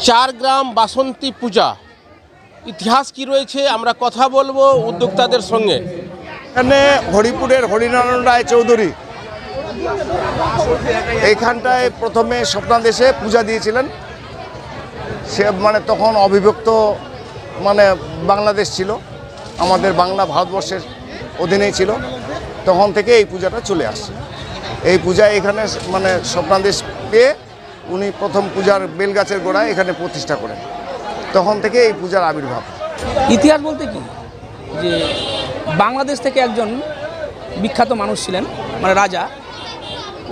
চারগ্রাম বাসন্তী পূজা ইতিহাস কি রয়েছে আমরা কথা বলবো উদ্যোক্তাদের সঙ্গে। এখানে হরিপুরের হরিনারায়ণ রায় চৌধুরী এইখানটায় প্রথমে স্বপ্নাদেশে পূজা দিয়েছিলেন। সে তখন অবিভক্ত বাংলাদেশ ছিল, আমাদের বাংলা ভারতবর্ষের অধীনেই ছিল। তখন থেকে এই পূজাটা চলে আসছে। এই পূজা এখানে স্বপ্নাদেশ পেয়ে উনি প্রথম পূজার বেলগাছের গোড়ায় এখানে প্রতিষ্ঠা করেন। তখন থেকে এই পূজার আবির্ভাব। ইতিহাস বলতে কি যে বাংলাদেশ থেকে একজন বিখ্যাত মানুষ ছিলেন, রাজা,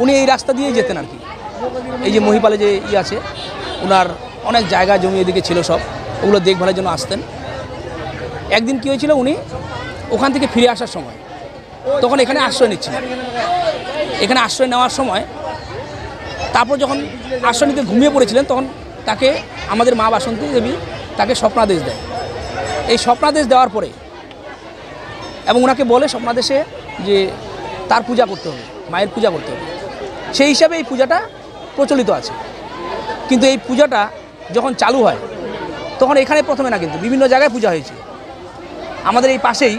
উনি এই রাস্তা দিয়েই যেতেন আর কি। এই যে মহিপালে যে আছে, ওনার অনেক জায়গা জমি এদিকে ছিল, সব ওগুলো দেখভালের জন্য আসতেন। একদিন কী হয়েছিল, উনি ওখান থেকে ফিরে আসার সময় তখন এখানে আশ্রয় নিচ্ছিলেন। এখানে আশ্রয় নেওয়ার সময় তারপর যখন আশ্রয় নিতে ঘুমিয়ে পড়েছিলেন, তখন তাকে আমাদের মা বাসন্তী দেবী তাকে স্বপ্নাদেশ দেয়। এই স্বপ্নাদেশ দেওয়ার পরে এবং ওনাকে বলে স্বপ্নাদেশে যে তার পূজা করতে হবে, মায়ের পূজা করতে হবে। সেই হিসাবে এই পূজাটা প্রচলিত আছে। কিন্তু এই পূজাটা যখন চালু হয় তখন এখানে প্রথমে না, কিন্তু বিভিন্ন জায়গায় পূজা হয়েছে। আমাদের এই পাশেই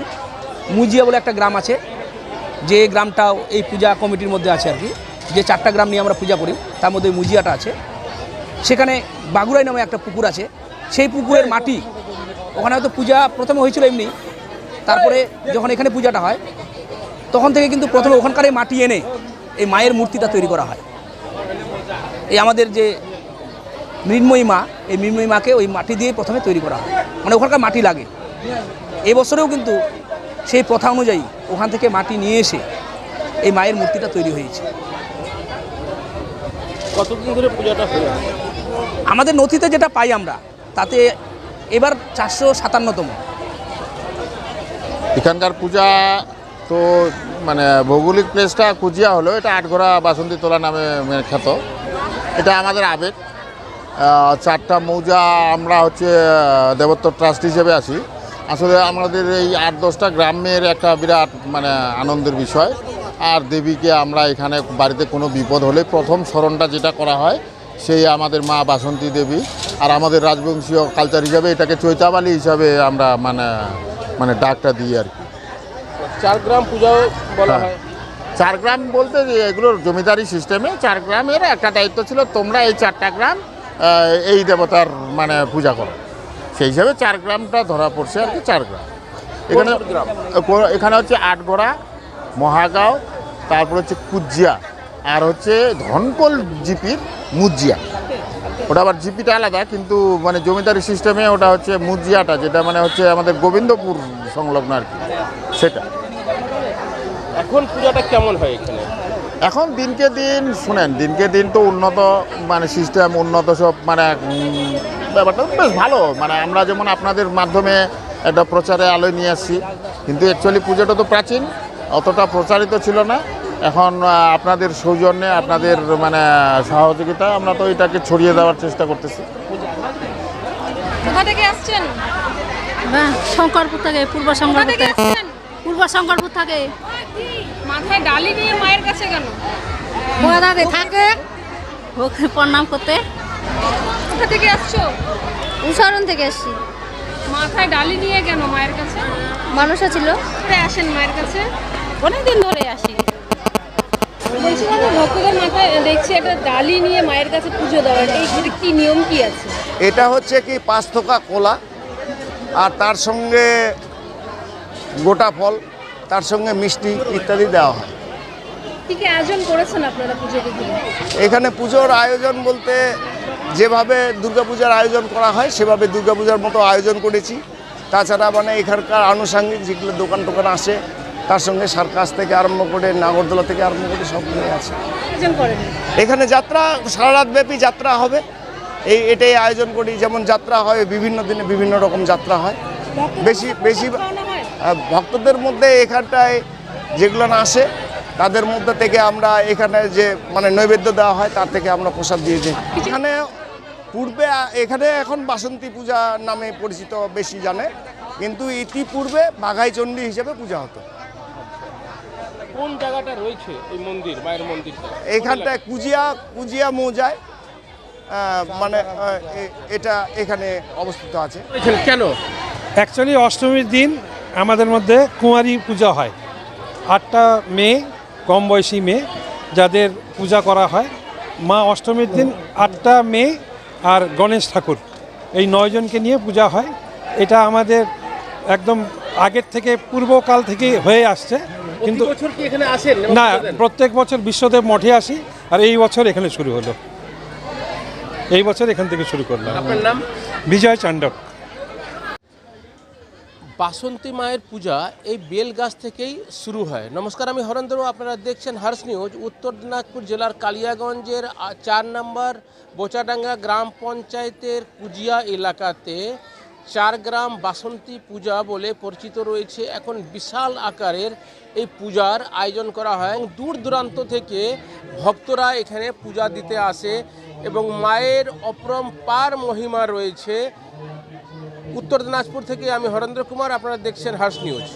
মুজিয়া বলে একটা গ্রাম আছে, যে গ্রামটাও এই পূজা কমিটির মধ্যে আছে আর কি। যে 4টা গ্রাম নিয়ে আমরা পূজা করি তার মধ্যে মুজিয়াটা আছে। সেখানে বাগুড়াই নামে একটা পুকুর আছে, সেই পুকুরের মাটি, ওখানে হয়তো পূজা প্রথমে হয়েছিল এমনি, তারপরে যখন এখানে পূজাটা হয় তখন থেকে কিন্তু প্রথমে ওখানকার এই মাটি এনে এই মায়ের মূর্তিটা তৈরি করা হয়। এই আমাদের যে মৃন্ময়ী মা, এই মৃন্ময়ী মাকে ওই মাটি দিয়ে প্রথমে তৈরি করা হয়, ওখানকার মাটি লাগে। এই বছরেও কিন্তু সেই প্রথা অনুযায়ী ওখান থেকে মাটি নিয়ে এসে এই মায়ের মূর্তিটা তৈরি হয়েছে। কতদিন ধরে পূজাটা হলো? আমাদের নথিতে যেটা পাই আমরা, তাতে এবার 457তম। এখানকার পূজা তো ভৌগোলিক প্লেসটা কুজিয়া হলো, এটা আটঘরা বাসন্তী তোলা নামে খ্যাত। এটা আমাদের আবেগ। 4টা মৌজা আমরা দেবোত্তর ট্রাস্ট হিসেবে আছি। আসলে আমাদের এই 8-10টা গ্রামের একটা বিরাট আনন্দের বিষয়। আর দেবীকে আমরা এখানে বাড়িতে কোনো বিপদ হলে প্রথম স্মরণটা যেটা করা হয় সেই আমাদের মা বাসন্তী দেবী। আর আমাদের রাজবংশীয় কালচার হিসাবে এটাকে চৈতাবালি হিসাবে আমরা ডাকটা দিই আর কি। চারগ্রাম পূজাও বলা হয়। 4 গ্রাম বলতে যে এগুলোর জমিদারি সিস্টেমে 4 গ্রামের একটা দায়িত্ব ছিল, তোমরা এই 4টা গ্রাম এই দেবতার পূজা করো। সেই হিসাবে 4 গ্রামটা ধরা পড়ছে আর কি। 4 গ্রাম এখানে আটগড়া, মহাগাঁও, তারপর কুজিয়া, আর ধনকল জিপির মুজিয়া। ওটা আবার জিপিটা আলাদা, কিন্তু জমিদারি সিস্টেমে ওটা মুজিয়াটা, যেটা আমাদের গোবিন্দপুর সংলগ্ন আর কি, সেটা। এখন পূজাটা কেমন হয় এখানে? এখন দিনকে দিন দিনকে দিন তো উন্নত সিস্টেম, উন্নত সব ব্যাপারটা বেশ ভালো। আমরা যেমন আপনাদের মাধ্যমে একটা প্রচারে আলোয় নিয়ে আসছি, কিন্তু অ্যাকচুয়ালি পুজোটা তো প্রাচীন, অতটা প্রচারিত ছিল না। এখন আপনাদের সৌজন্যে, আপনাদের সহযোগিতা, আমরা তো এটাকে ছড়িয়ে দেওয়ার চেষ্টা করতেছি। কোথা থেকে আসছেন? শঙ্করপুর থেকে, পূর্ব শঙ্করপুর থেকে। মাথায় ডালি নিয়ে মায়ের কাছে কেন? দাদা থাকে ওকে প্রণাম করতে। কোথা থেকে আসছো? উচ্চারণ থেকে এসছি। মাথায় ডালি নিয়ে কেন মায়ের কাছে? মানুষ ছিল, আসেন মায়ের কাছে অনেকদিন ধরে আসি। বলছি ভক্তদের মাথায় দেখছি একটা ডালি নিয়ে মায়ের কাছে পুজো দেওয়ার, এই কি নিয়ম কি আছে? এটা কি 5 থোকা কলা, আর তার সঙ্গে গোটা ফল, তার সঙ্গে মিষ্টি ইত্যাদি দেওয়া হয়। কি কি আয়োজন করেছেন আপনারা পুজোকে ঘিরে? এখানে পুজোর আয়োজন বলতে যেভাবে দুর্গাপূজার আয়োজন করা হয় সেভাবে দুর্গাপূজার মতো আয়োজন করেছি। তাছাড়া এখানকার আনুষঙ্গিক যেগুলো দোকান টোকান আসে, তার সঙ্গে সার্কাস থেকে আরম্ভ করে নাগরদোলা থেকে আরম্ভ করে সবগুলো আছে। এখানে যাত্রা, সারা রাত ব্যাপী যাত্রা হবে, এটাই আয়োজন করি। যেমন যাত্রা হয়, বিভিন্ন দিনে বিভিন্ন রকম যাত্রা হয়। বেশি ভক্তদের মধ্যে এখানটায় যেগুলো আসে তাদের মধ্যে থেকে আমরা এখানে যে নৈবেদ্য দেওয়া হয় তার থেকে আমরা প্রসাদ দিয়ে দিই। পূর্বে এখানে এখন বাসন্তী পূজা নামে পরিচিত বেশি জানে, কিন্তু ইতিপূর্বে বাঘাই চণ্ডী হিসেবে পূজা হতো। কোন জায়গাটা রয়েছে এই মন্দির, মায়ের মন্দিরটা? এইখানটায় কুজিয়া মৌজায় মানে এটা এখানে অবস্থিত আছে। এখানে কেন? অ্যাকচুয়ালি অষ্টমীর দিন আমাদের মধ্যে কুমারী পূজা হয়। 8টা মেয়ে, কম বয়সী মেয়ে যাদের পূজা করা হয়। মা অষ্টমীর দিন 8টা মেয়ে আর গণেশ ঠাকুর এই 9 জনকে নিয়ে পূজা হয়। এটা আমাদের একদম আগের থেকে পূর্বকাল থেকে হয়ে আসছে। কিন্তু প্রতি বছর কি এখানে আসেন? না, প্রত্যেক বছর বিশ্বদেব মঠে আসি, আর এই বছর এখানে শুরু হলো। এই বছর এখান থেকে শুরু করলাম। আপনার নাম? বিজয় চাণ্ডক। বাসন্তী মায়ের পূজা এই বেল গাছ থেকেই শুরু হয়। নমস্কার, আমি হরেন্দ্র, আপনারা দেখছেন হর্ষ নিউজ। উত্তর দিনাজপুর জেলার কালিয়াগঞ্জের 4 নম্বর বোচাডাঙ্গা গ্রাম পঞ্চায়েতের কুজিয়া এলাকাতে 4 গ্রাম বাসন্তী পূজা বলে পরিচিত রয়েছে। এখন বিশাল আকারের এই পূজার আয়োজন করা হয় এবং দূর দূরান্ত থেকে ভক্তরা এখানে পূজা দিতে আসে এবং মায়ের অপরম্পার মহিমা রয়েছে। উত্তর দিনাজপুর থেকে আমি হরেন্দ্র কুমার, আপনারা দেখছেন হর্ষ নিউজ।